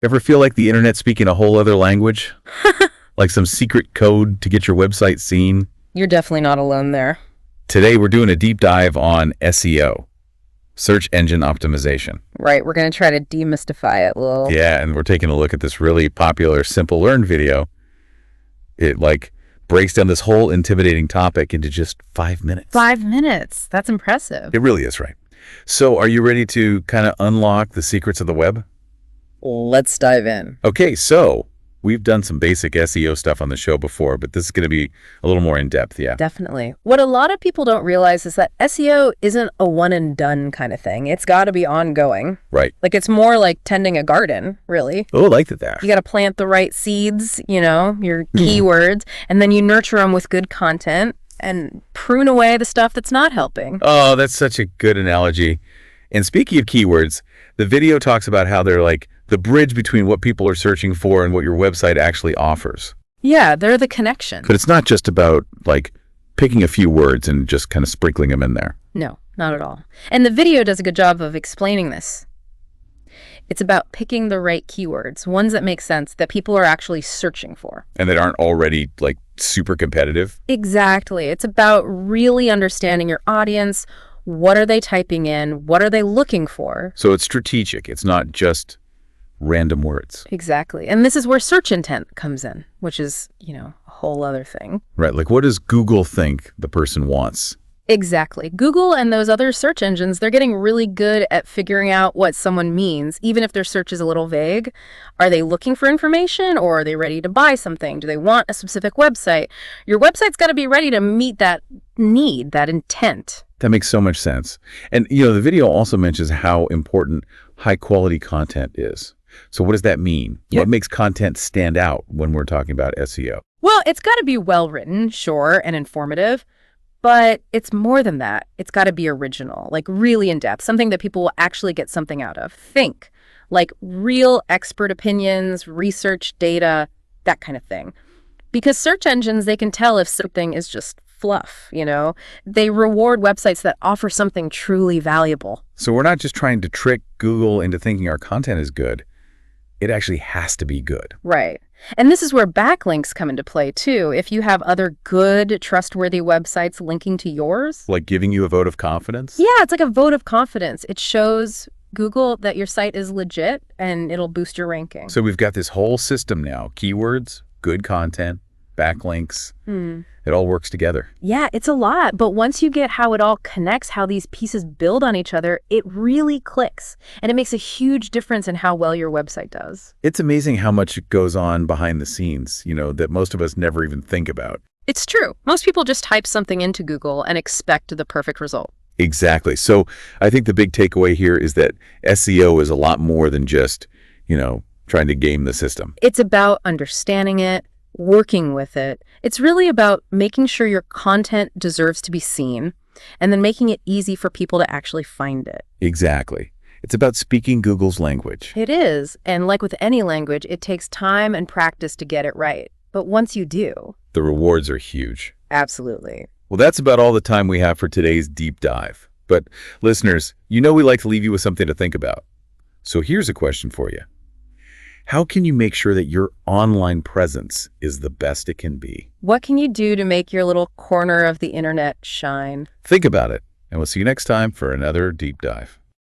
Ever feel like the internet's speaking a whole other language? Like some secret code to get your website seen? You're definitely not alone there. Today, we're doing a deep dive on SEO, search engine optimization. Right, we're going to try to demystify it a little. Yeah, and we're taking a look at this really popular Simple Learn video. It breaks down this whole intimidating topic into just 5 minutes. 5 minutes. That's impressive. It really is, right? So are you ready to kind of unlock the secrets of the web? Let's dive in. Okay, so we've done some basic SEO stuff on the show before, but this is going to be a little more in-depth, yeah. Definitely. What a lot of people don't realize is that SEO isn't a one-and-done kind of thing. It's got to be ongoing. Right. It's more like tending a garden, really. Oh, I like that. You got to plant the right seeds, your keywords, and then you nurture them with good content and prune away the stuff that's not helping. Oh, that's such a good analogy. And speaking of keywords, the video talks about how they're the bridge between what people are searching for and what your website actually offers. Yeah, they're the connection. But it's not just about picking a few words and just kind of sprinkling them in there. No, not at all. And the video does a good job of explaining this. It's about picking the right keywords, ones that make sense, that people are actually searching for. And that aren't already super competitive? Exactly. It's about really understanding your audience. What are they typing in? What are they looking for? So it's strategic. It's not just random words. Exactly. And this is where search intent comes in, which is, a whole other thing. Right. What does Google think the person wants? Exactly. Google and those other search engines, they're getting really good at figuring out what someone means, even if their search is a little vague. Are they looking for information, or are they ready to buy something? Do they want a specific website? Your website's got to be ready to meet that need, that intent. That makes so much sense. And, the video also mentions how important high-quality content is. So what does that mean? Yeah. What makes content stand out when we're talking about SEO? Well, it's got to be well-written, sure, and informative. But it's more than that. It's got to be original, really in-depth, something that people will actually get something out of. Think, real expert opinions, research data, that kind of thing. Because search engines, they can tell if something is just fluff, They reward websites that offer something truly valuable. So we're not just trying to trick Google into thinking our content is good. It actually has to be good. Right. And this is where backlinks come into play, too. If you have other good, trustworthy websites linking to yours. Giving you a vote of confidence? Yeah, it's like a vote of confidence. It shows Google that your site is legit, and it'll boost your ranking. So we've got this whole system now. Keywords, good content, backlinks. It all works together. Yeah, it's a lot. But once you get how it all connects, how these pieces build on each other, it really clicks. And it makes a huge difference in how well your website does. It's amazing how much goes on behind the scenes, that most of us never even think about. It's true. Most people just type something into Google and expect the perfect result. Exactly. So I think the big takeaway here is that SEO is a lot more than just, trying to game the system. It's about understanding it, working with it. It's really about making sure your content deserves to be seen and then making it easy for people to actually find it. Exactly. It's about speaking Google's language. It is. And like with any language, it takes time and practice to get it right. But once you do, the rewards are huge. Absolutely. Well, that's about all the time we have for today's deep dive. But listeners, we like to leave you with something to think about. So here's a question for you. How can you make sure that your online presence is the best it can be? What can you do to make your little corner of the internet shine? Think about it, and we'll see you next time for another deep dive.